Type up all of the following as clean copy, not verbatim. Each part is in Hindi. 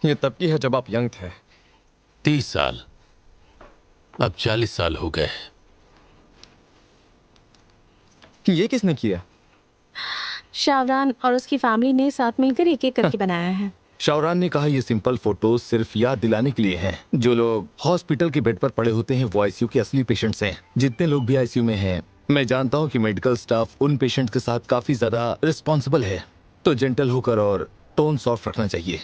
ये तब की है जब आप यंग थे। 30 साल, अब 40 साल हो गए। ये किसने किया? शावरान और उसकी फैमिली ने साथ मिलकर एक एक करके बनाया है। शावरान ने कहा ये सिंपल फोटोज सिर्फ याद दिलाने के लिए हैं। जो लोग हॉस्पिटल के बेड पर पड़े होते हैं वो आईसीयू के असली पेशेंट्स हैं। जितने लोग भी आईसीयू में हैं, मैं जानता हूँ कि मेडिकल स्टाफ उन पेशेंट्स के साथ काफी ज्यादा रिस्पॉन्सिबल है, तो जेंटल होकर और टोन सॉफ्ट रखना चाहिए।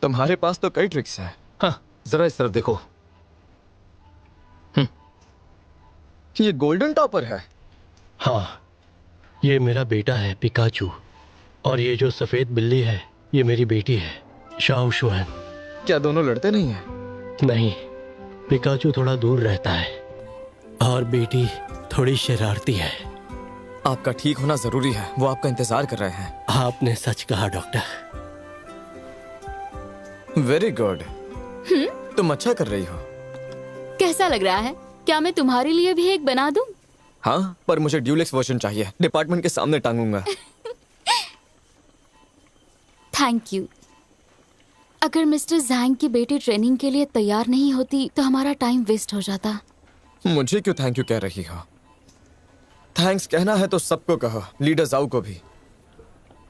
तुम्हारे पास तो कई ट्रिक्स हैं। हाँ, जरा इस तरफ देखो। ये गोल्डन टॉपर है। हाँ, ये मेरा बेटा है पिकाचू, और ये जो सफेद बिल्ली है ये मेरी बेटी है शाओ शुआन। क्या दोनों लड़ते नहीं हैं? नहीं, पिकाचू थोड़ा दूर रहता है और बेटी थोड़ी शरारती है। आपका ठीक होना जरूरी है, वो आपका इंतजार कर रहे हैं। आपने सच कहा डॉक्टर। Very good. तुम अच्छा कर रही हो। कैसा लग रहा है? क्या मैं तुम्हारे लिए भी एक बना दूं? हाँ, पर मुझे ड्यूलेक्स वर्जन चाहिए, डिपार्टमेंट के सामने टांगूंगा। Thank you. अगर मिस्टर ज़ैंग की बेटी ट्रेनिंग के लिए तैयार नहीं होती तो हमारा टाइम वेस्ट हो जाता। मुझे क्यों थैंक यू कह रही हो? थैंक्स कहना है तो सबको कहो, लीडर जाओ को भी।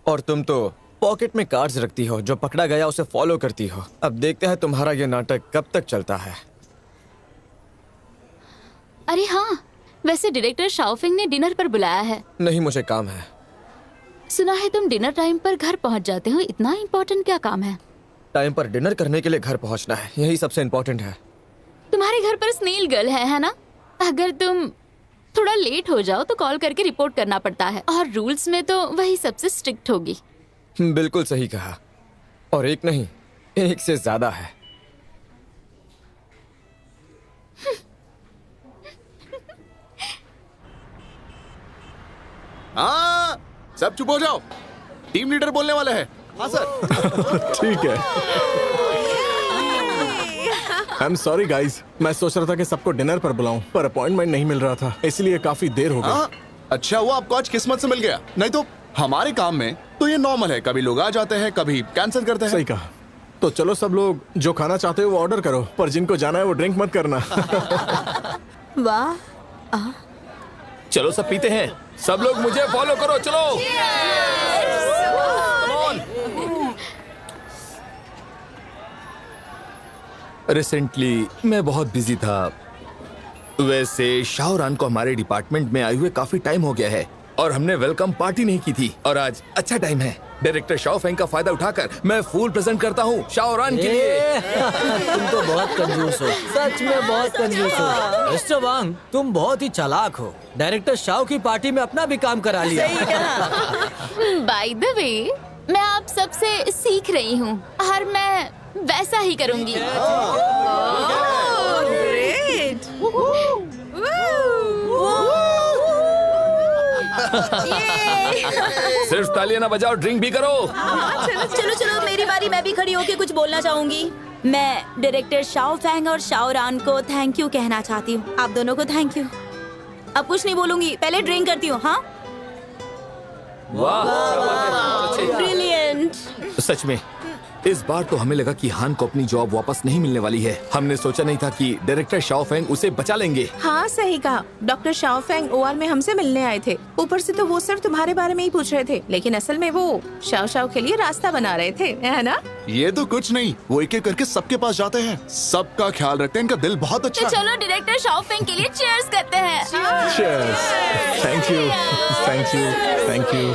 और तुम तो पॉकेट में कार्ड्स रखती हो, जो पकड़ा गया उसे फॉलो करती हो। अब देखते हैं तुम्हारा ये नाटक कब तक चलता है। अरे हाँ, वैसे डायरेक्टर शाओफिंग ने डिनर पर बुलाया है। नहीं, मुझे काम है। सुना है तुम डिनर टाइम पर घर पहुंच जाते हो। इतना इम्पोर्टेंट क्या काम है? टाइम पर डिनर करने के लिए घर पहुंचना है, यही सबसे इम्पोर्टेंट है। तुम्हारे घर पर स्नेल गर्ल है ना? अगर तुम थोड़ा लेट हो जाओ तो कॉल करके रिपोर्ट करना पड़ता है, और रूल्स में तो वही सबसे स्ट्रिक्ट होगी। बिल्कुल सही कहा, और एक नहीं, एक से ज्यादा है। हाँ, सब चुप हो जाओ, टीम लीडर बोलने वाले हैं। हाँ सर। ठीक है। आई एम सॉरी गाइस, मैं सोच रहा था कि सबको डिनर पर बुलाऊं, पर अपॉइंटमेंट नहीं मिल रहा था, इसलिए काफी देर हो गई। अच्छा हुआ आपको आज किस्मत से मिल गया, नहीं तो हमारे काम में तो ये नॉर्मल है, कभी लोग आ जाते हैं कभी कैंसिल करते हैं। सही कहा। तो चलो सब लोग जो खाना चाहते हो वो ऑर्डर करो, पर जिनको जाना है वो ड्रिंक मत करना। वाह, चलो सब पीते हैं। सब लोग मुझे फॉलो करो, चलो। रिसेंटली मैं बहुत बिजी था। वैसे शाओरान को हमारे डिपार्टमेंट में आए हुए काफी टाइम हो गया है और हमने वेलकम पार्टी नहीं की थी, और आज अच्छा टाइम है। डायरेक्टर शाओफेंग का फायदा उठाकर मैं फूल प्रेजेंट करता हूँ शाओरान के लिए। तुम तो बहुत कंजूस हो, सच में बहुत कंजूस हो। मिस्टर वांग, तुम बहुत ही चालाक हो। डायरेक्टर शाओ की पार्टी में अपना भी काम करा लिया। बाय द वे, मैं आप सबसे सीख रही हूँ और मैं वैसा ही करूँगी। ग्रेट। सिर्फ तालियां ना बजाओ, ड्रिंक भी करो। चलो चलो, मेरी बारी। मैं भी खड़ी होके कुछ बोलना चाहूंगी। मैं डायरेक्टर शाओफेंग और शाओरान को थैंक यू कहना चाहती हूँ। आप दोनों को थैंक यू। अब कुछ नहीं बोलूंगी, पहले ड्रिंक करती हूँ। हाँ, ब्रिलियंट। सच में इस बार तो हमें लगा कि हान को अपनी जॉब वापस नहीं मिलने वाली है। हमने सोचा नहीं था कि डायरेक्टर शाओफेंग उसे बचा लेंगे। हाँ सही कहा, डॉक्टर शाओफेंग ओआर में हमसे मिलने आए थे। ऊपर से तो वो सिर्फ तुम्हारे बारे में ही पूछ रहे थे, लेकिन असल में वो शाओ शाओ के लिए रास्ता बना रहे थे, है ना? ये तो कुछ नहीं, वो एक एक करके सबके पास जाते हैं, सबका ख्याल रखते हैं, इनका दिल बहुत अच्छा तो है। चलो डायरेक्टर शाओफेंग के लिए चीयर्स करते हैं। Thank you, thank you, thank you.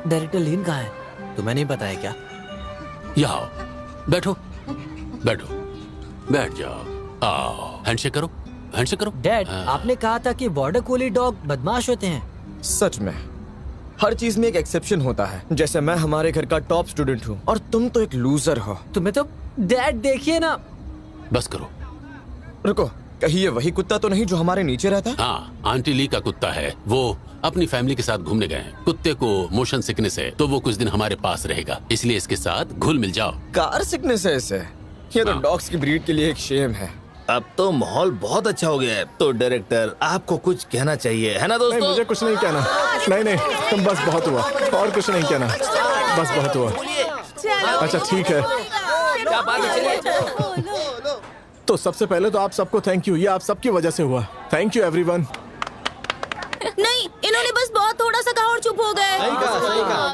Director Lin कहाँ है? तुम्हें नहीं पता है क्या? यहाँ बैठो, बैठो, बैठ जाओ। आओ, हैंडशेक करो, हैंडशेक करो। डैड, आपने कहा था कि बॉर्डर कोली डॉग बदमाश होते हैं। सच में हर चीज में एक एक्सेप्शन होता है। जैसे मैं हमारे घर का टॉप स्टूडेंट हूँ और तुम तो एक लूजर हो। तुम्हें तो डैड देखिए ना। बस करो। रुको, कहीं ये वही कुत्ता तो नहीं जो हमारे नीचे रहता है? हाँ, आंटी ली का कुत्ता है। वो अपनी फैमिली के साथ घूमने गए हैं। कुत्ते को मोशन सिकनेस है, तो वो कुछ दिन हमारे पास रहेगा, इसलिए इसके साथ घुल मिल जाओ। कार सिकनेस है इसे? ये तो डॉग्स की ब्रीड के लिए एक शेम है। अब तो माहौल बहुत अच्छा हो गया है। तो डायरेक्टर आपको कुछ कहना चाहिए, है ना नहीं, दोस्तों? मुझे कुछ नहीं कहना। नहीं, तुम बस बहुत हुआ, और कुछ नहीं कहना, बस बहुत हुआ। अच्छा ठीक है। क्या बात है? तो सबसे पहले तो आप सबको थैंक यू, ये आप सबकी वजह से हुआ। Thank you everyone. नहीं, इन्होंने बस बहुत थोड़ा सा कहा और चुप हो गए।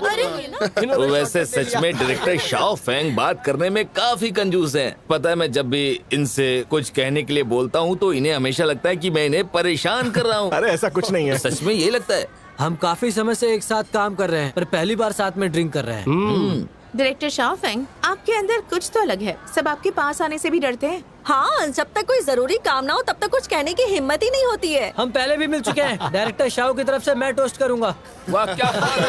अरे वैसे सच में डायरेक्टर शाओ फेंग बात करने में काफी कंजूस हैं। पता है, मैं जब भी इनसे कुछ कहने के लिए बोलता हूँ तो इन्हें हमेशा लगता है कि मैं इन्हें परेशान कर रहा हूँ। अरे ऐसा कुछ नहीं है। सच में यही लगता है। हम काफी समय से एक साथ काम कर रहे हैं, पर पहली बार साथ में ड्रिंक कर रहे हैं। डायरेक्टर शाओ फेंग, आपके अंदर कुछ तो अलग है। सब आपके पास आने से भी डरते हैं। हाँ, जब तक कोई जरूरी काम ना हो तब तक कुछ कहने की हिम्मत ही नहीं होती है। हम पहले भी मिल चुके हैं। डायरेक्टर शाओ की तरफ से मैं टोस्ट करूंगा। वाह, क्या बात है।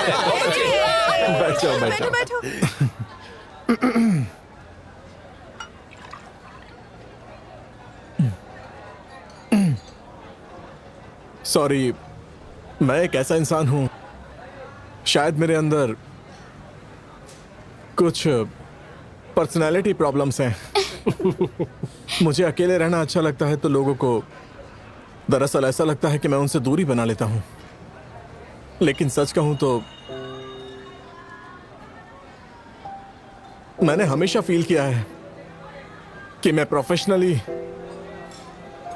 बैठो। बैठो। सॉरी, मैं एक ऐसा इंसान हूँ, शायद मेरे अंदर कुछ पर्सनालिटी प्रॉब्लम्स हैं। मुझे अकेले रहना अच्छा लगता है, तो लोगों को दरअसल ऐसा लगता है कि मैं उनसे दूरी बना लेता हूँ। लेकिन सच कहूँ तो मैंने हमेशा फील किया है कि मैं प्रोफेशनली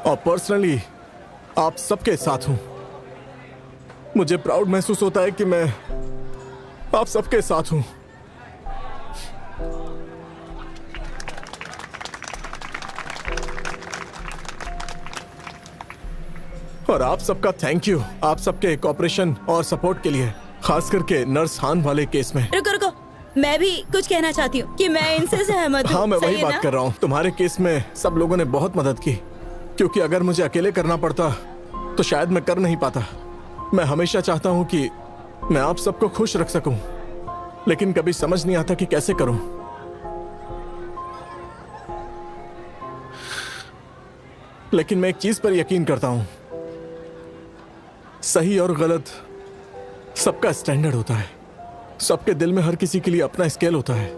और पर्सनली आप सबके साथ हूँ। मुझे प्राउड महसूस होता है कि मैं आप सबके साथ हूँ। और आप सबका थैंक यू, आप सबके कोऑपरेशन और सपोर्ट के लिए, खास करके नर्स हान वाले केस में। रुको, मैं भी कुछ कहना चाहती हूँ कि मैं इनसे सहमत हूँ। हाँ, मैं सही वही है बात ना? कर रहा हूँ। तुम्हारे केस में सब लोगों ने बहुत मदद की, क्योंकि अगर मुझे अकेले करना पड़ता तो शायद मैं कर नहीं पाता। मैं हमेशा चाहता हूँ कि मैं आप सबको खुश रख सकूं, लेकिन कभी समझ नहीं आता कि कैसे करूं। लेकिन मैं एक चीज पर यकीन करता हूं, सही और गलत सबका स्टैंडर्ड होता है। सबके दिल में हर किसी के लिए अपना स्केल होता है,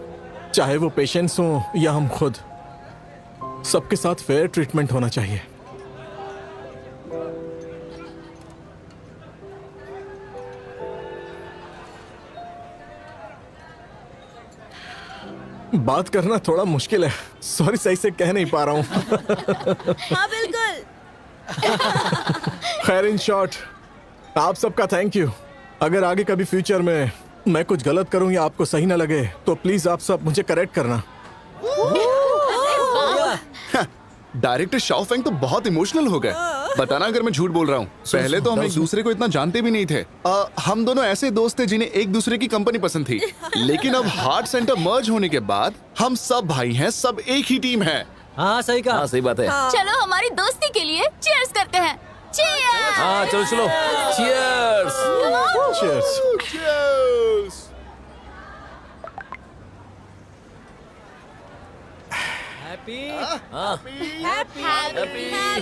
चाहे वो पेशेंट्स हों या हम खुद। सबके साथ फेयर ट्रीटमेंट होना चाहिए। बात करना थोड़ा मुश्किल है, सॉरी, सही से कह नहीं पा रहा हूँ। हाँ बिल्कुल। खैर, इन शॉर्ट, आप सबका थैंक यू। अगर आगे कभी फ्यूचर में मैं कुछ गलत करूं या आपको सही ना लगे तो प्लीज आप सब मुझे करेक्ट करना। डायरेक्टर शाओ फेंग तो बहुत इमोशनल हो गए। बताना अगर मैं झूठ बोल रहा हूँ। पहले तो हम एक दूसरे को इतना जानते भी नहीं थे। हम दोनों ऐसे दोस्त थे जिन्हें एक दूसरे की कंपनी पसंद थी, लेकिन अब हार्ट सेंटर मर्ज होने के बाद हम सब भाई हैं, सब एक ही टीम है। हाँ सही कहा। हाँ सही बात है। चलो हमारी दोस्ती के लिए चीयर्स करते हैं। चीयर्स। हाँ चलो चलो, चीयर्स। Cheers!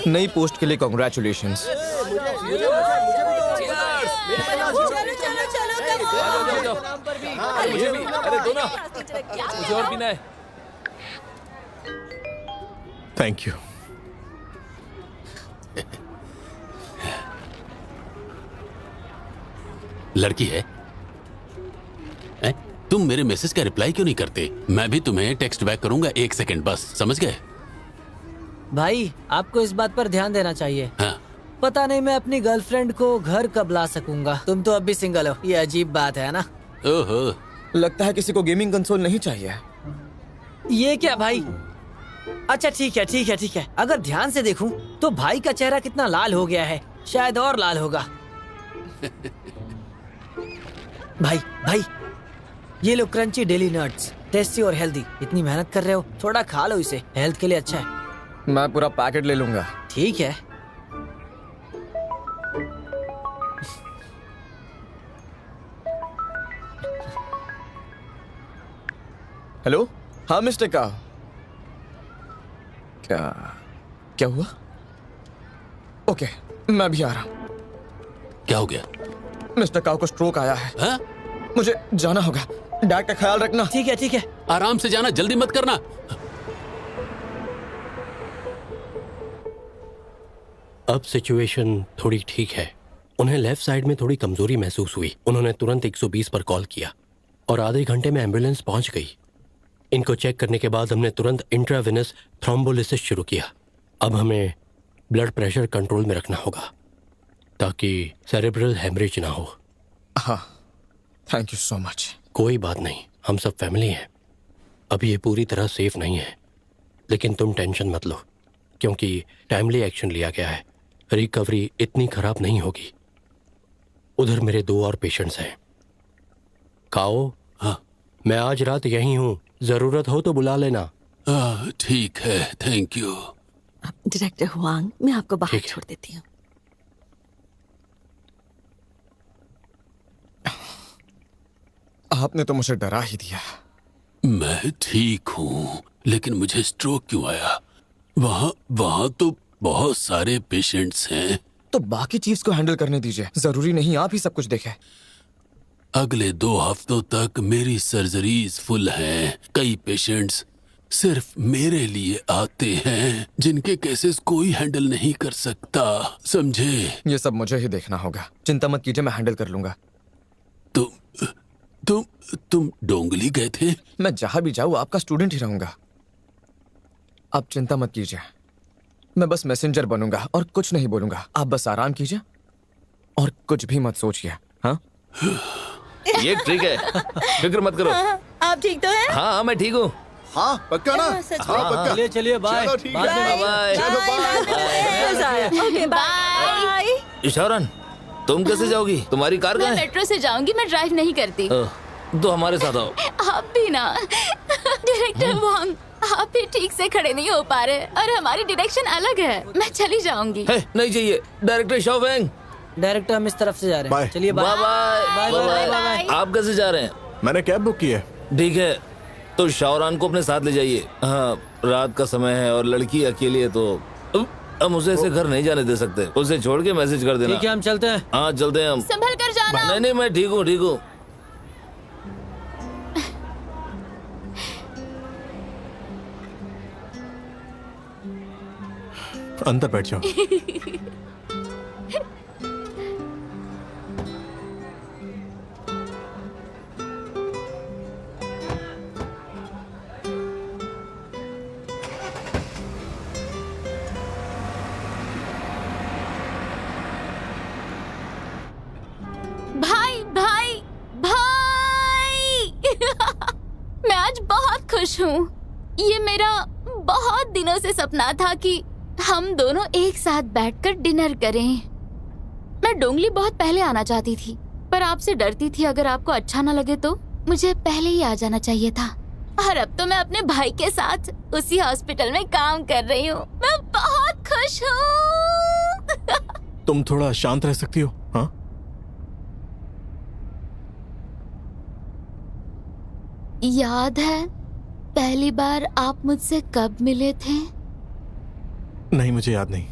नई पोस्ट के लिए कॉन्ग्रेचुलेशंस। मुझे भी, अरे दो ना, मुझे और पीना है। Thank you. लड़की है? तुम मेरे मैसेज का रिप्लाई क्यों नहीं करते? मैं भी तुम्हें टेक्स्ट बैक करूंगा, 1 सेकंड बस, समझ गए? भाई आपको इस बात पर ध्यान देना चाहिए। हाँ। पता नहीं मैं अपनी गर्लफ्रेंड को घर कब ला सकूंगा। तुम तो अब भी सिंगल हो, ये अजीब बात है ना? ओहो, लगता है किसी को गेमिंग कंसोल नहीं चाहिए। ये क्या भाई? अच्छा ठीक है ठीक है ठीक है। अगर ध्यान से देखूं तो भाई का चेहरा कितना लाल हो गया है, शायद और लाल होगा। भाई भाई, ये लो क्रंची डेली नट्स, टेस्टी और हेल्दी। इतनी मेहनत कर रहे हो, थोड़ा खा लो इसे, हेल्थ के लिए अच्छा है। मैं पूरा पैकेट ले लूंगा। ठीक है। हेलो, हाँ मिस्टर का, क्या हुआ? ओके, मैं भी आ रहा हूँ। क्या हो गया? मिस्टर काओ को स्ट्रोक आया है। हाँ? मुझे जाना होगा। डैड का ख्याल रखना। ठीक है ठीक है। आराम से जाना, जल्दी मत करना। अब सिचुएशन थोड़ी ठीक है। उन्हें लेफ्ट साइड में थोड़ी कमजोरी महसूस हुई। उन्होंने तुरंत 120 पर कॉल किया और आधे घंटे में एम्बुलेंस पहुंच गई। इनको चेक करने के बाद हमने तुरंत इंट्रावेनस थ्रोम्बोलिसिस शुरू किया। अब हमें ब्लड प्रेशर कंट्रोल में रखना होगा ताकि सेरेब्रल हेमरेज ना हो। हाँ, थैंक यू सो मच। कोई बात नहीं, हम सब फैमिली हैं। अभी ये पूरी तरह सेफ नहीं है, लेकिन तुम टेंशन मत लो क्योंकि टाइमली एक्शन लिया गया है। रिकवरी इतनी खराब नहीं होगी। उधर मेरे 2 और पेशेंट्स हैं। काओ, हाँ, मैं आज रात यहीं हूँ, जरूरत हो तो बुला लेना। ठीक है, थैंक यू। डायरेक्टर हुआंग, मैं आपको बाहर छोड़ देती हूँ। आपने तो मुझे डरा ही दिया। मैं ठीक हूँ, लेकिन मुझे स्ट्रोक क्यों आया? वहाँ तो बहुत सारे पेशेंट्स हैं। तो बाकी चीज को हैंडल करने दीजिए, जरूरी नहीं आप ही सब कुछ देखें। अगले 2 हफ्तों तक मेरी सर्जरीज फुल हैं। कई पेशेंट्स सिर्फ मेरे लिए आते हैं जिनके केसेस कोई हैंडल नहीं कर सकता, समझे? ये सब मुझे ही देखना होगा। चिंता मत कीजिए, मैं हैंडल कर लूंगा। तुम डोंगली गए थे? मैं जहां भी जाऊं आपका स्टूडेंट ही रहूंगा। आप चिंता मत कीजिए, मैं बस मैसेंजर बनूंगा और कुछ नहीं बोलूंगा। आप बस आराम कीजिए और कुछ भी मत सोचिए। हाँ, ये ठीक है, फिक्र मत करो। आप ठीक तो हैं? हाँ, मैं ठीक हूँ। हाँ, पक्का ना? हाँ, पक्का। चलिए बाय। चलो, ठीक है। बाय। चलो, बाय। Okay, bye. शावरान, तुम कैसे जाओगी? तुम्हारी कार मैं कहाँ है? मेट्रो से जाऊंगी, मैं ड्राइव नहीं करती। तो हमारे साथ आओ। आप भी ना। डायरेक्टर वांग, आप भी ठीक से खड़े नहीं हो पा रहे और हमारी डायरेक्शन अलग है। मैं चली जाऊंगी। नहीं चाहिए। डायरेक्टर शाओफेंग। डायरेक्टर हम इस तरफ से जा रहे बाय। हैं। चलिए बाय बाय बाय बाय। आप कैसे जा रहे हैं? मैंने कैब बुक की है। ठीक है, तो शावरान को अपने साथ ले जाइए। हाँ, रात का समय है और लड़की अकेली है तो हम उसे ऐसे घर नहीं जाने दे सकते। उसे छोड़ के मैसेज कर देना। ठीक है, हम चलते हैं। हाँ, चलते हैं हम। संभल कर जाना। नहीं, मैं ठीक हूँ, ठीक हूँ। अंदर बैठ जाओ। भाई भाई भाई। मैं आज बहुत खुश हूँ। ये मेरा बहुत दिनों से सपना था कि हम दोनों एक साथ बैठकर डिनर करें। मैं डोंगली बहुत पहले आना चाहती थी, पर आपसे डरती थी अगर आपको अच्छा ना लगे तो मुझे पहले ही आ जाना चाहिए था। और अब तो मैं अपने भाई के साथ उसी हॉस्पिटल में काम कर रही हूँ। मैं बहुत खुश हूँ। तुम थोड़ा शांत रह सकती हो? हाँ, याद है पहली बार आप मुझसे कब मिले थे? नहीं, मुझे याद नहीं।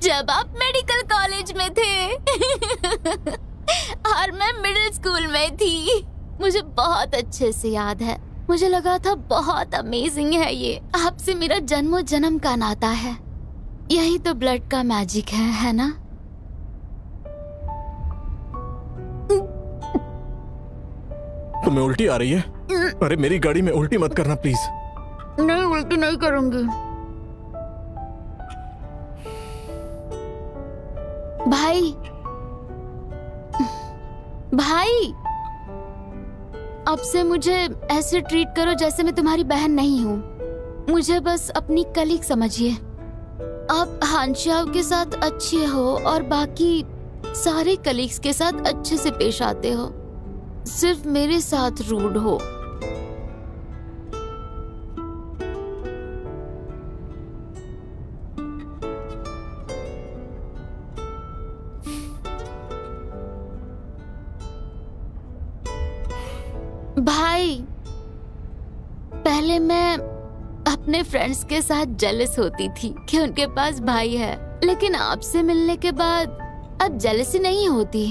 जब आप मेडिकल कॉलेज में थे और मैं मिडिल स्कूल में थी। मुझे बहुत अच्छे से याद है। मुझे लगा था बहुत अमेजिंग है ये। आपसे मेरा जन्मों जन्म का नाता है। यही तो ब्लड का मैजिक है ना? तुम्हें उल्टी आ रही है? अरे मेरी गाड़ी में उल्टी मत करना प्लीज। नहीं, उल्टी नहीं करूंगी। भाई भाई, अब से मुझे ऐसे ट्रीट करो जैसे मैं तुम्हारी बहन नहीं हूँ। मुझे बस अपनी कलीग समझिए। आप हांशियाव के साथ अच्छे हो और बाकी सारे कलीग्स के साथ अच्छे से पेश आते हो। सिर्फ मेरे साथ रूड हो। भाई, पहले मैं अपने फ्रेंड्स के साथ जेलस होती थी कि उनके पास भाई है, लेकिन आपसे मिलने के बाद अब जेलसी नहीं होती।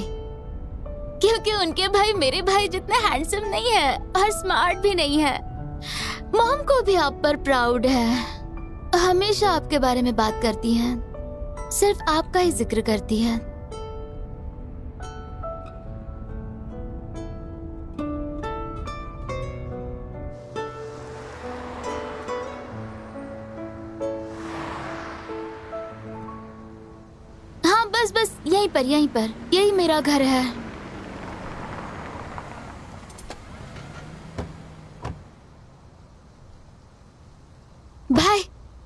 क्योंकि उनके भाई मेरे भाई जितने हैंडसम नहीं है और स्मार्ट भी नहीं है। मॉम को भी आप पर प्राउड है, हमेशा आपके बारे में बात करती हैं, सिर्फ आपका ही जिक्र करती है। हाँ बस यहीं पर यही मेरा घर है। भाई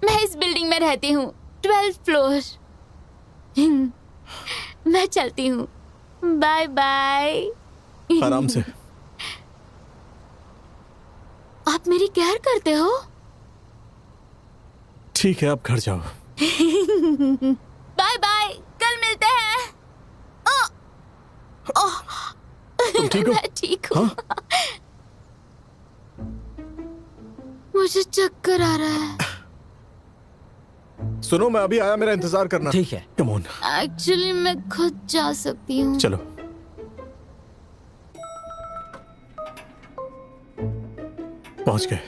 मैं इस बिल्डिंग में रहती हूँ, 12th फ्लोर। मैं चलती हूँ, बाय बाय। आराम से। आप मेरी केयर करते हो? ठीक है, आप घर जाओ। बाय बाय, कल मिलते हैं। तुम ठीक हो? मैं ठीक हूँ। हाँ? मुझे चक्कर आ रहा है। सुनो, मैं अभी आया, मेरा इंतजार करना। ठीक है। Come on. एक्चुअली मैं खुद जा सकती हूँ। चलो। पहुंच गए।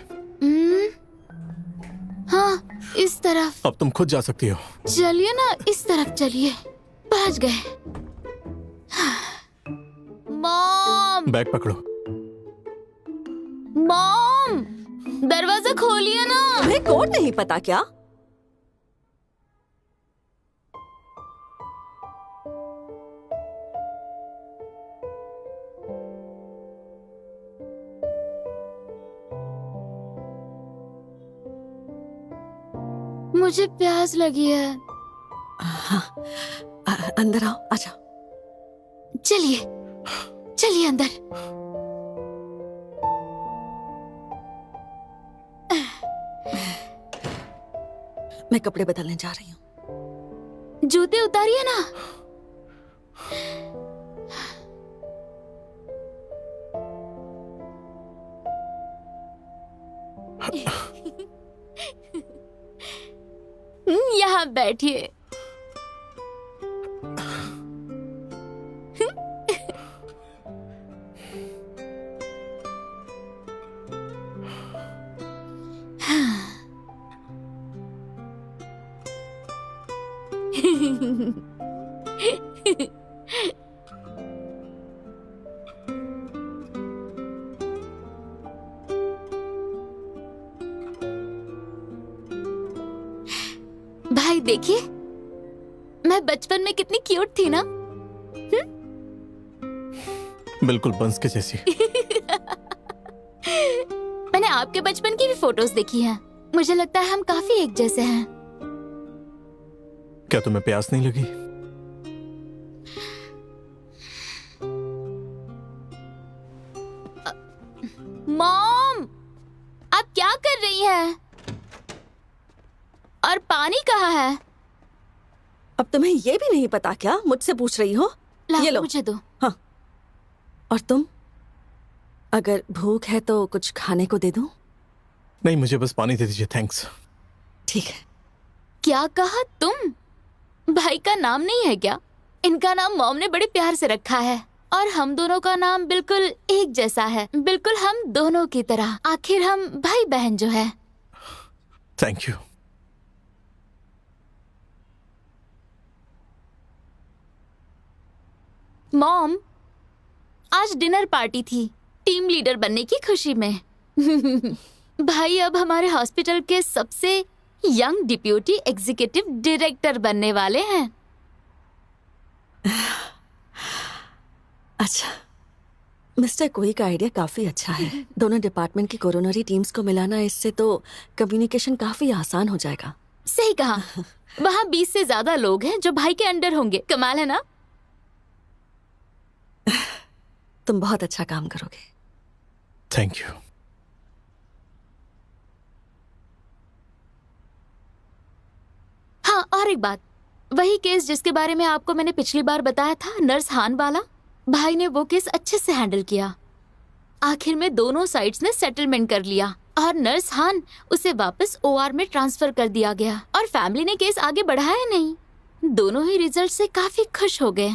हाँ, इस तरफ। अब तुम खुद जा सकती हो। चलिए ना, इस तरफ चलिए। पहुंच गए। मॉम। बैग पकड़ो। मॉम, दरवाजा खोलिए ना। तुम्हें कोड नहीं पता क्या? मुझे प्यास लगी है। हाँ, अंदर आओ, आजा। चलिए चलिए अंदर। मैं कपड़े बदलने जा रही हूँ। जूते उतारिए ना। यहाँ बैठिए। भाई देखिए, मैं बचपन में कितनी क्यूट थी ना। बिल्कुल बंस के जैसी। मैंने आपके बचपन की भी फोटोज देखी हैं। मुझे लगता है हम काफी एक जैसे हैं। क्या तुम्हें प्यास नहीं लगी? मॉम, आप क्या कर रही हैं? और पानी कहाँ है? अब तुम्हें ये भी नहीं पता क्या? मुझसे पूछ रही हो? ये लो, मुझे दो। हाँ। और तुम? अगर भूख है तो कुछ खाने को दे दूं? नहीं, मुझे बस पानी दे दीजिए, थैंक्स। ठीक है। क्या कहा तुम? भाई का नाम नहीं है क्या? इनका नाम मॉम ने बड़े प्यार से रखा है और हम दोनों का नाम बिल्कुल एक जैसा है, बिल्कुल हम दोनों की तरह। आखिर हम भाई बहन जो है। Thank you. मॉम, आज डिनर पार्टी थी टीम लीडर बनने की खुशी में। भाई अब हमारे हॉस्पिटल के सबसे यंग डिप्यूटी एग्जीक्यूटिव डायरेक्टर बनने वाले हैं। अच्छा, मिस्टर कोई का आइडिया काफी अच्छा है। दोनों डिपार्टमेंट की कोरोनरी टीम्स को मिलाना, इससे तो कम्युनिकेशन काफी आसान हो जाएगा। सही कहा। वहाँ 20 से ज्यादा लोग हैं जो भाई के अंडर होंगे। कमाल है ना? तुम बहुत अच्छा काम करोगे। Thank you. हाँ, और एक बात, वही केस जिसके बारे में आपको मैंने पिछली बार बताया था, नर्स हान वाला, भाई ने वो केस अच्छे से हैंडल किया। आखिर में दोनों साइड्स ने सेटलमेंट कर लिया और नर्स हान उसे वापस ओआर में ट्रांसफर कर दिया गया और फैमिली ने केस आगे बढ़ाया नहीं। दोनों ही रिजल्ट से काफी खुश हो गए।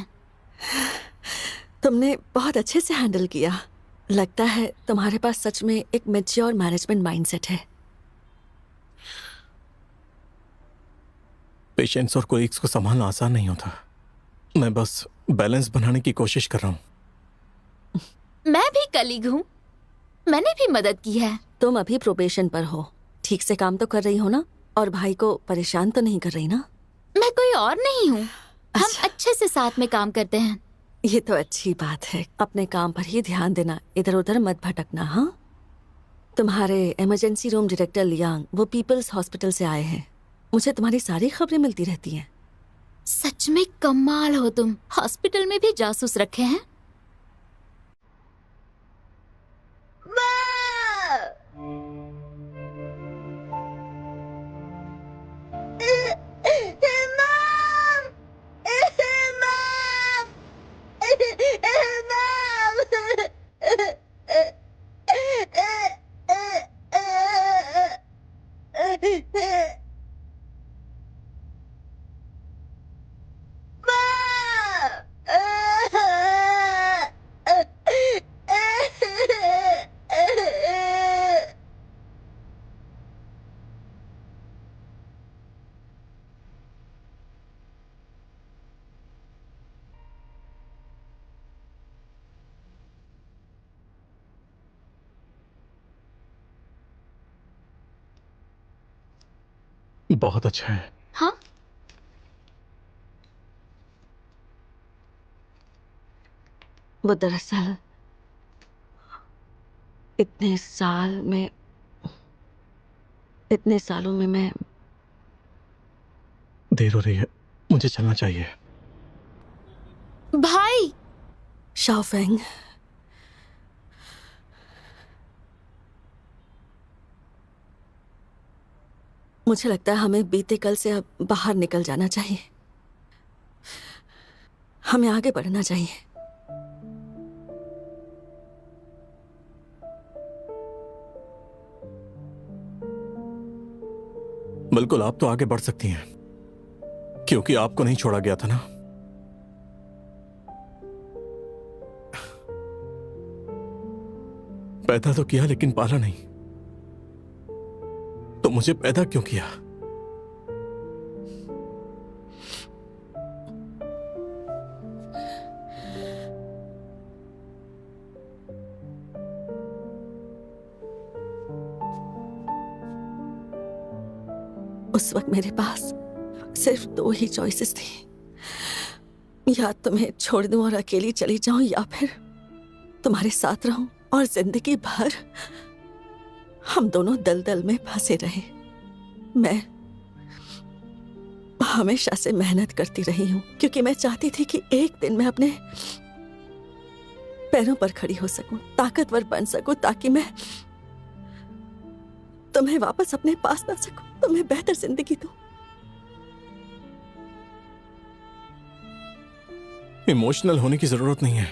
तुमने बहुत अच्छे से हैंडल किया। लगता है तुम्हारे पास सच में एक मैच्योर मैनेजमेंट माइंडसेट है। पेशेंट्स और कोलिग्स को संभालना आसान नहीं होता। मैं बस बैलेंस बनाने की कोशिश कर रहा हूँ। मैं भी कलीग हूँ, मैंने भी मदद की है। तुम अभी प्रोबेशन पर हो, ठीक से काम तो कर रही हो ना? और भाई को परेशान तो नहीं कर रही ना? मैं कोई और नहीं हूँ, हम अच्छे से साथ में काम करते हैं। ये तो अच्छी बात है। अपने काम पर ही ध्यान देना, इधर उधर मत भटकना। हाँ, तुम्हारे इमरजेंसी रूम डायरेक्टर लियांग वो पीपल्स हॉस्पिटल से आए हैं। मुझे तुम्हारी सारी खबरें मिलती रहती हैं। सच में कमाल हो तुम, हॉस्पिटल में भी जासूस रखे हैं। बहुत अच्छा है। हाँ, वो दरअसल इतने सालों में मैं देर हो रही है, मुझे चलना चाहिए। भाई। शाओफेंग, मुझे लगता है हमें बीते कल से अब बाहर निकल जाना चाहिए। हमें आगे बढ़ना चाहिए। बिल्कुल, आप तो आगे बढ़ सकती हैं, क्योंकि आपको नहीं छोड़ा गया था ना। पैदा तो किया लेकिन पाला नहीं, तो मुझे पैदा क्यों किया? उस वक्त मेरे पास सिर्फ 2 ही चॉइसेस थी, या तुम्हें छोड़ दूं और अकेली चली जाऊं, या फिर तुम्हारे साथ रहूं और जिंदगी भर हम दोनों दलदल में फंसे रहे। मैं हमेशा से मेहनत करती रही हूं, क्योंकि मैं चाहती थी कि एक दिन मैं अपने पैरों पर खड़ी हो सकूं, ताकतवर बन सकूं, ताकि मैं तुम्हें वापस अपने पास ला सकूं, तुम्हें बेहतर जिंदगी दूं। इमोशनल होने की जरूरत नहीं है।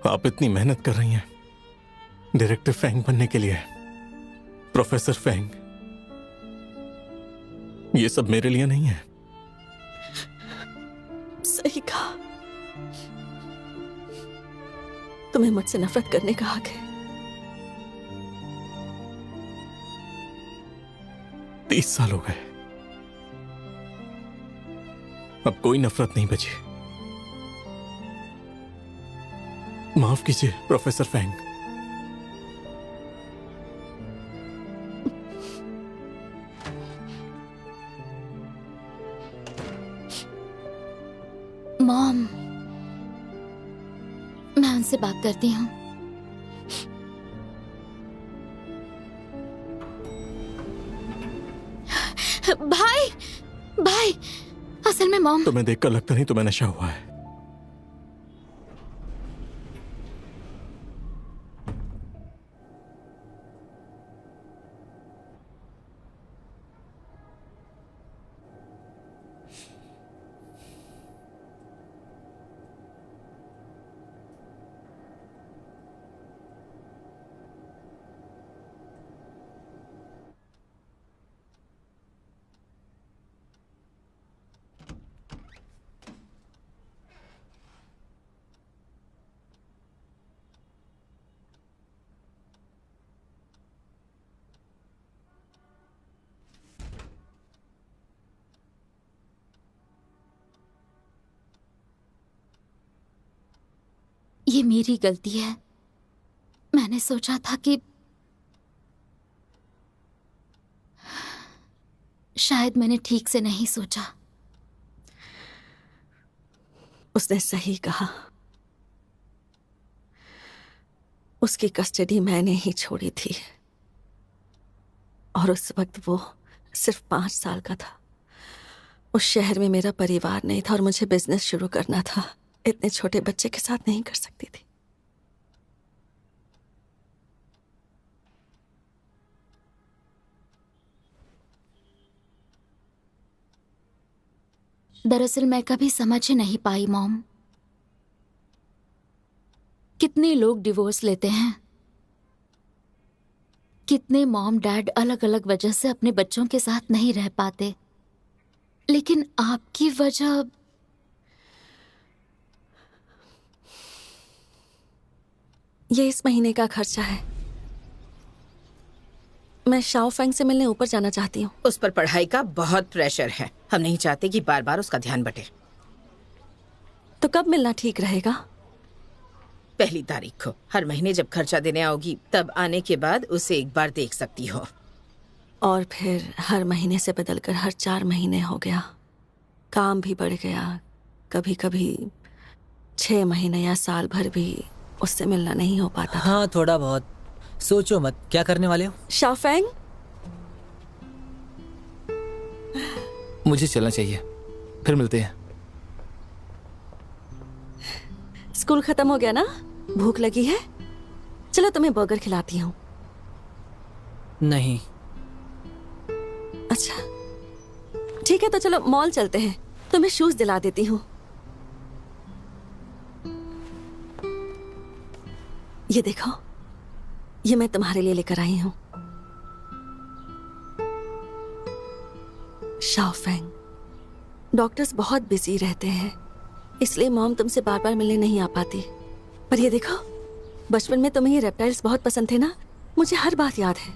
आप इतनी मेहनत कर रही हैं डायरेक्टर फेंग बनने के लिए, प्रोफेसर फेंग। ये सब मेरे लिए नहीं है। सही कहा, तुम्हें मुझसे नफरत करने का हक है। 30 साल हो गए, अब कोई नफरत नहीं बची। माफ कीजिए प्रोफेसर फेंग। मॉम, मैं उनसे बात करती हूँ। भाई, भाई, असल में मॉम। तुम्हें देखकर लगता नहीं तुम्हें नशा हुआ है। ये मेरी गलती है। मैंने सोचा था कि शायद मैंने ठीक से नहीं सोचा। उसने सही कहा। उसकी कस्टडी मैंने ही छोड़ी थी और उस वक्त वो सिर्फ 5 साल का था। उस शहर में मेरा परिवार नहीं था और मुझे बिजनेस शुरू करना था। इतने छोटे बच्चे के साथ नहीं कर सकती थी। दरअसल मैं कभी समझ ही नहीं पाई मॉम, कितने लोग डिवोर्स लेते हैं, कितने मॉम डैड अलग अलग वजह से अपने बच्चों के साथ नहीं रह पाते, लेकिन आपकी वजह। ये इस महीने का खर्चा है। मैं शाओ फेंग से मिलने ऊपर जाना चाहती हूँ। उस पर पढ़ाई का बहुत प्रेशर है। हम नहीं चाहते कि बार बार उसका ध्यान बटे। तो कब मिलना ठीक रहेगा? 1 तारीख को। हर महीने जब खर्चा देने आओगी तब आने के बाद उसे एक बार देख सकती हो। और फिर हर महीने से बदलकर हर 4 महीने हो गया। काम भी बढ़ गया। कभी कभी 6 महीने या साल भर भी उससे मिलना नहीं हो पाता। हाँ, थोड़ा बहुत। सोचो मत, क्या करने वाले हो? शाओ फेंग, मुझे चलना चाहिए, फिर मिलते हैं। स्कूल खत्म हो गया ना? भूख लगी है? चलो तुम्हें बर्गर खिलाती हूँ। नहीं। अच्छा ठीक है, तो चलो मॉल चलते हैं। तुम्हें शूज दिला देती हूँ। ये देखो, ये मैं तुम्हारे लिए लेकर आई हूँ। शाओ फेंग, डॉक्टर्स बहुत बिजी रहते हैं, इसलिए मॉम तुमसे बार बार मिलने नहीं आ पाती। पर ये देखो, बचपन में तुम्हें ये रेप्टाइल्स बहुत पसंद थे ना? मुझे हर बात याद है।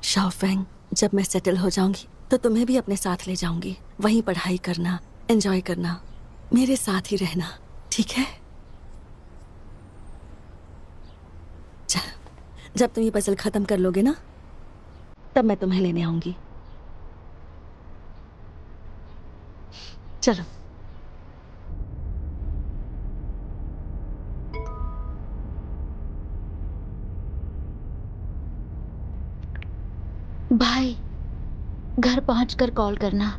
शाओ फेंग, जब मैं सेटल हो जाऊंगी तो तुम्हें भी अपने साथ ले जाऊंगी। वहीं पढ़ाई करना, एंजॉय करना, मेरे साथ ही रहना, ठीक है? चल, जब तुम ये पजल खत्म कर लोगे ना, तब मैं तुम्हें लेने आऊंगी। चलो। भाई, घर पहुंचकर कॉल करना।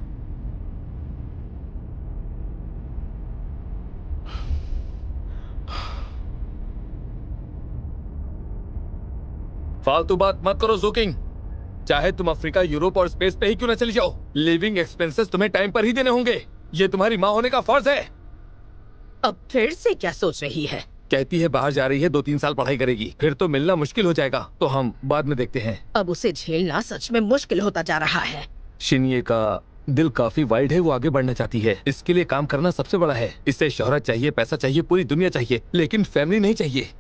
फालतू बात मत करो जोकिंग। चाहे तुम अफ्रीका, यूरोप और स्पेस पे ही क्यों न चली जाओ, लिविंग एक्सपेंसेस तुम्हें टाइम पर ही देने होंगे। ये तुम्हारी माँ होने का फर्ज है। अब फिर से क्या सोच रही है? कहती है बाहर जा रही है, 2-3 साल पढ़ाई करेगी, फिर तो मिलना मुश्किल हो जाएगा। तो हम बाद में देखते हैं। अब उसे झेलना सच में मुश्किल होता जा रहा है। शिनिए का दिल काफी वाइड है, वो आगे बढ़ना चाहती है। इसके लिए काम करना सबसे बड़ा है। इसे शोहरत चाहिए, पैसा चाहिए, पूरी दुनिया चाहिए, लेकिन फैमिली नहीं चाहिए।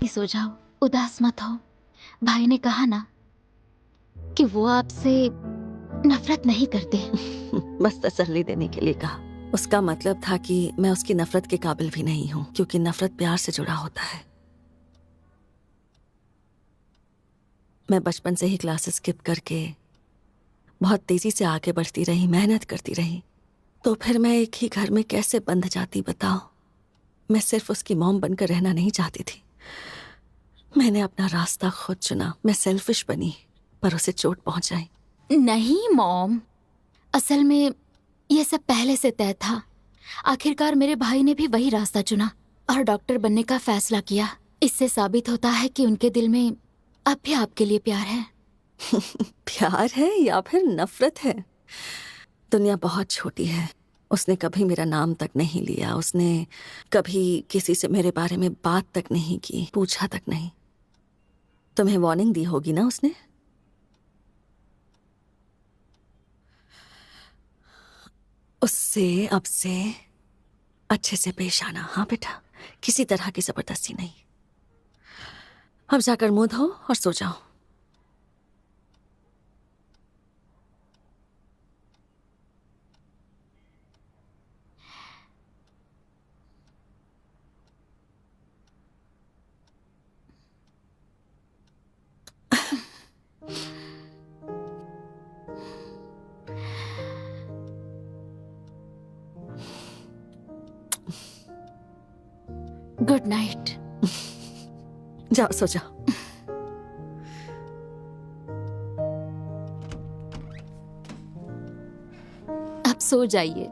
सो जाओ, उदास मत हो। भाई ने कहा ना कि वो आपसे नफरत नहीं करते। बस तसल्ली देने के लिए कहा। उसका मतलब था कि मैं उसकी नफरत के काबिल भी नहीं हूं, क्योंकि नफरत प्यार से जुड़ा होता है। मैं बचपन से ही क्लासेस स्किप करके बहुत तेजी से आगे बढ़ती रही, मेहनत करती रही। तो फिर मैं एक ही घर में कैसे बंध जाती बताओ? मैं सिर्फ उसकी मॉम बनकर रहना नहीं चाहती थी। मैंने अपना रास्ता खुद चुना। मैं सेल्फिश बनी, पर उसे चोट पहुंचाई। नहीं मॉम, असल में ये सब पहले से तय था। आखिरकार मेरे भाई ने भी वही रास्ता चुना और डॉक्टर बनने का फैसला किया। इससे साबित होता है कि उनके दिल में अब भी आपके लिए प्यार है। प्यार है या फिर नफरत है? दुनिया बहुत छोटी है। उसने कभी मेरा नाम तक नहीं लिया, उसने कभी किसी से मेरे बारे में बात तक नहीं की, पूछा तक नहीं। तुम्हें वार्निंग दी होगी ना उसने? उससे अब से अच्छे से पेश आना, हाँ बेटा, किसी तरह की जबरदस्ती नहीं। अब जाकर मुंह धो और सो जाओ। Good night. जाओ सो जाओ। अब सो जाइए।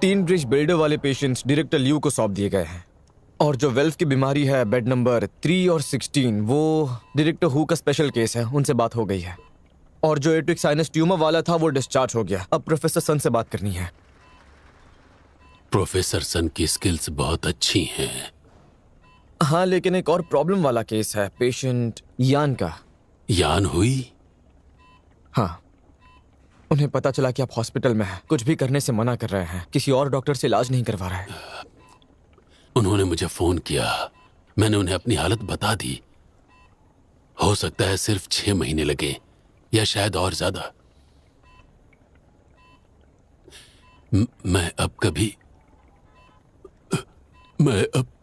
तीन ब्रिज बिल्डर वाले पेशेंट्स डायरेक्टर लियू को सौंप दिए गए हैं, और जो वेल्फ की बीमारी है बेड नंबर 3 और 16 वो डायरेक्टर हु का स्पेशल केस है, उनसे बात हो गई है। और जो एट्रिक साइनस ट्यूमर वाला था वो डिस्चार्ज हो गया। अब प्रोफेसर सन से बात करनी है। प्रोफेसर सन की स्किल्स बहुत अच्छी हैं। हाँ, लेकिन एक और प्रॉब्लम वाला केस है, पेशेंट यान का। यान हुई? हाँ, उन्हें पता चला कि आप हॉस्पिटल में हैं, कुछ भी करने से मना कर रहे हैं, किसी और डॉक्टर से इलाज नहीं करवा रहे हैं। उन्होंने मुझे फोन किया, मैंने उन्हें अपनी हालत बता दी। हो सकता है सिर्फ 6 महीने लगे या शायद और ज्यादा। मैं अब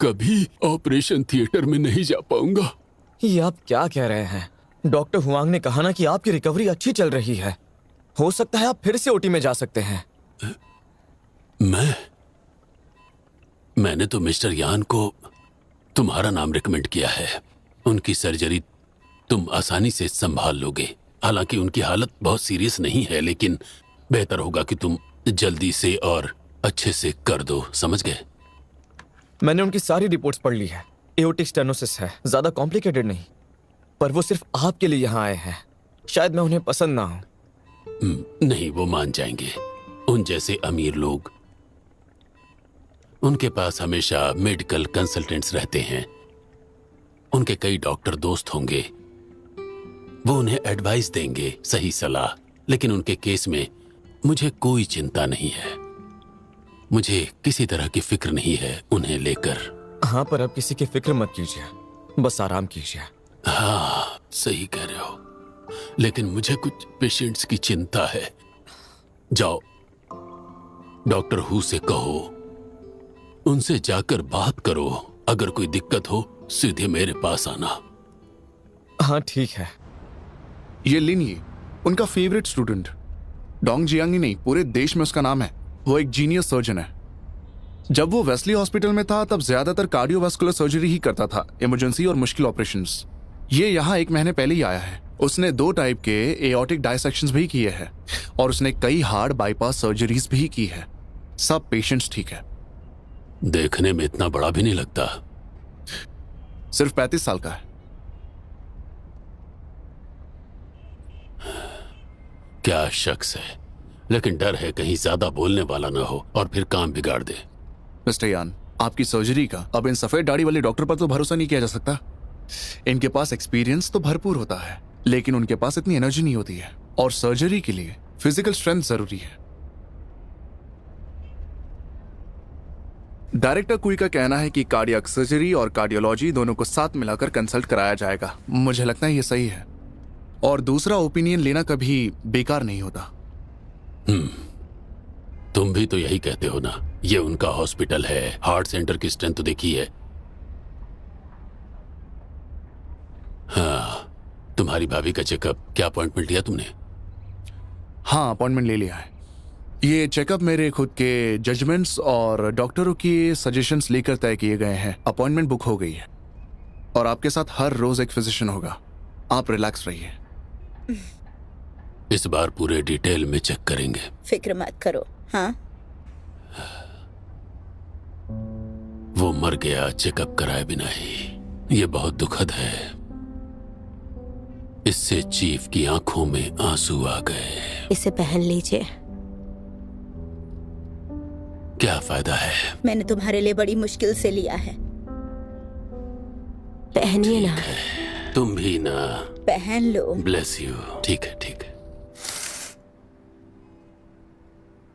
कभी ऑपरेशन थिएटर में नहीं जा पाऊंगा। ये आप क्या कह रहे हैं? डॉक्टर हुआंग ने कहा ना कि आपकी रिकवरी अच्छी चल रही है, हो सकता है आप फिर से ओटी में जा सकते हैं। मैंने तो मिस्टर यान को तुम्हारा नाम रिकमेंड किया है। उनकी सर्जरी तुम आसानी से संभाल लोगे। हालांकि उनकी हालत बहुत सीरियस नहीं है, लेकिन बेहतर होगा कि तुम जल्दी से और अच्छे से कर दो, समझ गए? मैंने उनकी सारी रिपोर्ट्स पढ़ ली है। एओर्टिक स्टेनोसिस है, ज्यादा कॉम्प्लिकेटेड नहीं, पर वो सिर्फ आपके लिए यहाँ आए हैं। शायद मैं उन्हें पसंद ना हूं। नहीं, वो मान जाएंगे। उन जैसे अमीर लोग, उनके पास हमेशा मेडिकल कंसल्टेंट्स रहते हैं, उनके कई डॉक्टर दोस्त होंगे, वो उन्हें एडवाइस देंगे, सही सलाह। लेकिन उनके केस में मुझे कोई चिंता नहीं है, मुझे किसी तरह की फिक्र नहीं है उन्हें लेकर। हाँ, पर अब किसी की फिक्र मत कीजिए, बस आराम कीजिए। हाँ, सही कह रहे हो, लेकिन मुझे कुछ पेशेंट्स की चिंता है। जाओ डॉक्टर हु से कहो, उनसे जाकर बात करो। अगर कोई दिक्कत हो सीधे मेरे पास आना। हाँ ठीक है। ये लिन ही, उनका फेवरेट स्टूडेंट। डोंग जियांग ही नहीं, पूरे देश में उसका नाम है। वो एक जीनियस सर्जन है। जब वो वेस्ली हॉस्पिटल में था तब ज्यादातर कार्डियोवास्कुलर सर्जरी ही करता था, इमरजेंसी और मुश्किल ऑपरेशंस। ये यहाँ 1 महीने पहले ही आया है। उसने 2 टाइप के एओर्टिक डायसेक्शंस भी किए हैं और उसने कई हार्ड बाईपास सर्जरीज भी की है। सब पेशेंट्स ठीक है। देखने में इतना बड़ा भी नहीं लगता। सिर्फ 35 साल का है। क्या शख्स है, लेकिन डर है कहीं ज्यादा बोलने वाला ना हो और फिर काम बिगाड़ दे। मिस्टर यान, आपकी सर्जरी का अब इन सफेद दाढ़ी वाले डॉक्टर पर तो भरोसा नहीं किया जा सकता। इनके पास एक्सपीरियंस तो भरपूर होता है, लेकिन उनके पास इतनी एनर्जी नहीं होती है, और सर्जरी के लिए फिजिकल स्ट्रेंथ जरूरी है। डायरेक्टर कुई का कहना है कि कार्डियक सर्जरी और कार्डियोलॉजी दोनों को साथ मिलाकर कंसल्ट कराया जाएगा। मुझे लगता है ये सही है, और दूसरा ओपिनियन लेना कभी बेकार नहीं होता। तुम भी तो यही कहते हो ना, ये उनका हॉस्पिटल है, हार्ट सेंटर की स्ट्रेंथ तो देखी है। हाँ, तुम्हारी भाभी का चेकअप, क्या अपॉइंटमेंट लिया तुमने? हाँ, अपॉइंटमेंट ले लिया है। ये चेकअप मेरे खुद के जजमेंट्स और डॉक्टरों की सजेशंस लेकर तय किए गए हैं। अपॉइंटमेंट बुक हो गई है, और आपके साथ हर रोज एक फिजिशियन होगा। आप रिलैक्स रहिए। इस बार पूरे डिटेल में चेक करेंगे। फिक्र मत करो। हाँ, वो मर गया चेकअप कराए बिना ही। ये बहुत दुखद है। इससे चीफ की आंखों में आंसू आ गए। इसे पहन लीजिए। क्या फायदा है? मैंने तुम्हारे लिए बड़ी मुश्किल से लिया है। पहनिए ना। तुम भी ना। पहन लो। Bless you. ठीक है, ठीक है।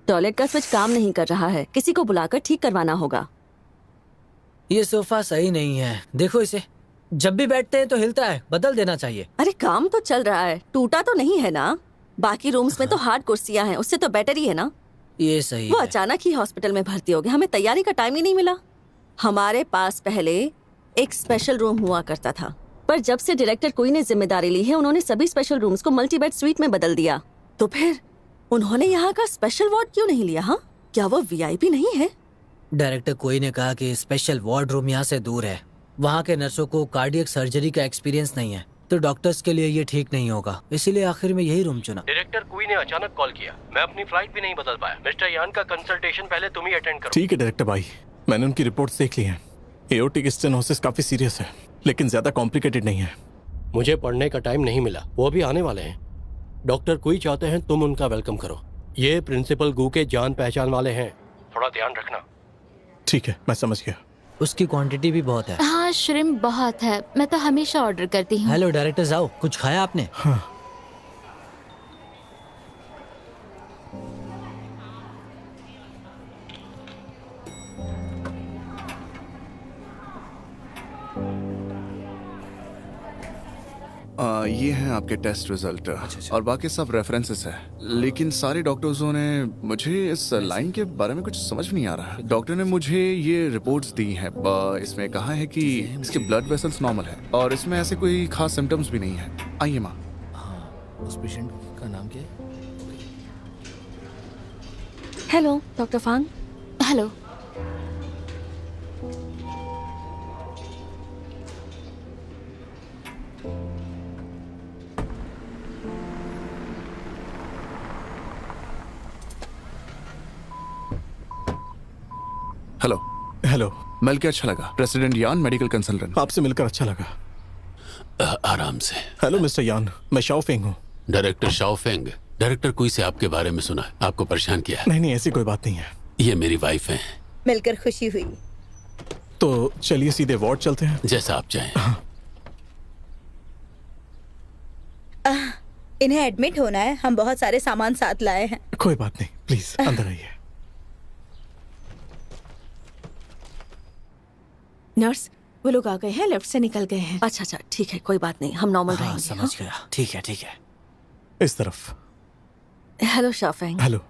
टॉयलेट का स्विच काम नहीं कर रहा है, किसी को बुलाकर ठीक करवाना होगा। ये सोफा सही नहीं है, देखो इसे। जब भी बैठते हैं तो हिलता है, बदल देना चाहिए। अरे काम तो चल रहा है, टूटा तो नहीं है ना? बाकी रूम्स में तो हार्ड कुर्सियां हैं, उससे तो बेटर ही है ना। ये सही वो है। अचानक ही हॉस्पिटल में भर्ती हो गए, हमें तैयारी का टाइम ही नहीं मिला। हमारे पास पहले एक स्पेशल रूम हुआ करता था, पर जब से डायरेक्टर कुई ने जिम्मेदारी ली है, उन्होंने सभी स्पेशल रूम्स को मल्टी बेड स्वीट में बदल दिया। तो फिर उन्होंने यहाँ का स्पेशल वार्ड क्यों नहीं लिया? हाँ, क्या वो वीआईपी नहीं है? डायरेक्टर कोई ने कहा कि स्पेशल वार्ड रूम यहाँ से दूर है, वहाँ के नर्सों को कार्डियक सर्जरी का एक्सपीरियंस नहीं है, तो डॉक्टर्स के लिए ये ठीक नहीं होगा। इसीलिए आखिर में यही रूम चुना। डायरेक्टर कुई ने अचानक कॉल किया, मैं अपनी फ्लाइट भी नहीं बदल पाया। मिस्टर यान का कंसल्टेशन पहले तुम ही अटेंड करो। ठीक है डायरेक्टर भाई, मैंने उनकी रिपोर्ट्स देख ली हैं। एओर्टिक स्टेनोसिस काफी सीरियस है, लेकिन ज्यादा कॉम्प्लिकेटेड नहीं है। मुझे पढ़ने का टाइम नहीं मिला, वो भी आने वाले हैं। डॉक्टर कुई चाहते हैं तुम उनका वेलकम करो। ये प्रिंसिपल गू के जान पहचान वाले हैं, थोड़ा ध्यान रखना। ठीक है, मैं समझ गया। उसकी क्वांटिटी भी बहुत है। हाँ, श्रिम्प बहुत है, मैं तो हमेशा ऑर्डर करती हूँ। हेलो डायरेक्टर जाओ, कुछ खाया आपने? हाँ। ये हैं आपके टेस्ट रिजल्ट। और बाकी सब रेफरेंसेस है, लेकिन सारे डॉक्टर्सों ने मुझे इस लाइन के बारे में कुछ समझ नहीं आ रहा। डॉक्टर ने मुझे ये रिपोर्ट्स दी हैं, इसमें कहा है कि इसके ब्लड वेसल्स नॉर्मल है और इसमें ऐसे कोई खास सिम्टम्स भी नहीं है। आइए माँ। उस पेशेंट का नाम क्या है? Hello doctor Fang. Hello. Hello. Hello. मिल के अच्छा लगा। प्रेसिडेंट यान, मेडिकल कंसल्टेंट। आपसे मिलकर अच्छा लगा। आराम से। हेलो मिस्टर यान, मैं शाओ फेंग हूँ। Director Shao Feng. डायरेक्टर कुई से आपके बारे में सुना है, आपको परेशान किया है? नहीं नहीं, ऐसी कोई बात नहीं है। ये मेरी वाइफ है। मिलकर खुशी हुई। तो चलिए सीधे वार्ड चलते हैं। जैसा आप चाहें। इन्हें एडमिट होना है, हम बहुत सारे सामान साथ लाए हैं। कोई बात नहीं, प्लीज अंदर आइए। नर्स, वो लोग आ गए हैं, लेफ्ट से निकल गए हैं। अच्छा अच्छा, ठीक है, कोई बात नहीं, हम नॉर्मल हाँ, रहेंगे। समझ गया। ठीक है, ठीक है। इस तरफ। हेलो शाफेंग। हेलो।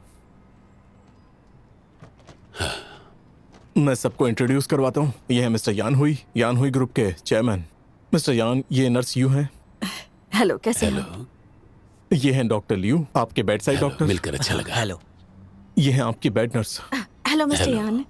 मैं सबको इंट्रोड्यूस करवाता हूँ। ये है मिस्टर यान हुई ग्रुप के चेयरमैन। मिस्टर यान, ये नर्स यू हैं। हेलो, कैसे हेलो। ये हैं डॉक्टर लियू, आपके बेड साइड डॉक्टर। मिलकर अच्छा लगा। हेलो। ये हैं आपकी बेड नर्स। हेलो मिस्टर यान।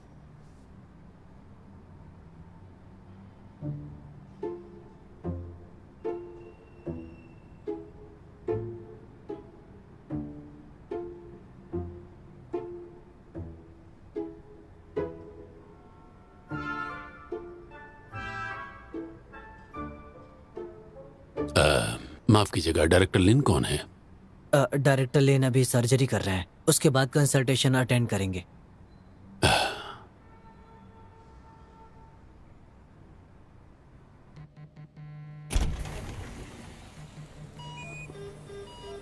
माफ कीजिएगा, डायरेक्टर लिन कौन है? डायरेक्टर लेन अभी सर्जरी कर रहे हैं, उसके बाद कंसल्टेशन अटेंड करेंगे।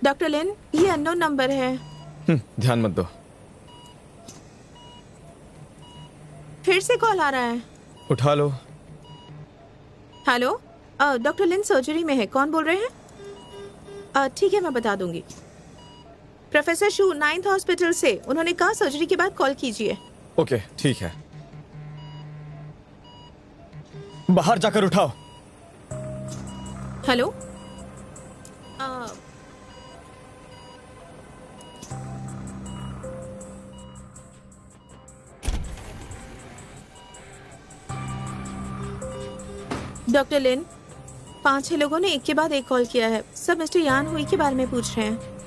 डॉक्टर लिन, ये अननोन नंबर है। ध्यान मत दो। फिर से कॉल आ रहा है। उठा लो। हेलो, डॉक्टर लिन सर्जरी में है, कौन बोल रहे हैं? ठीक है, मैं बता दूंगी। प्रोफेसर शू 9th हॉस्पिटल से, उन्होंने कहा सर्जरी के बाद कॉल कीजिए। ओके, ठीक है। बाहर जाकर उठाओ। हेलो, डॉक्टर लिन, 5-6 लोगों ने एक के बाद एक कॉल किया है। सब मिस्टर यान हुई के बारे में पूछ रहे हैं।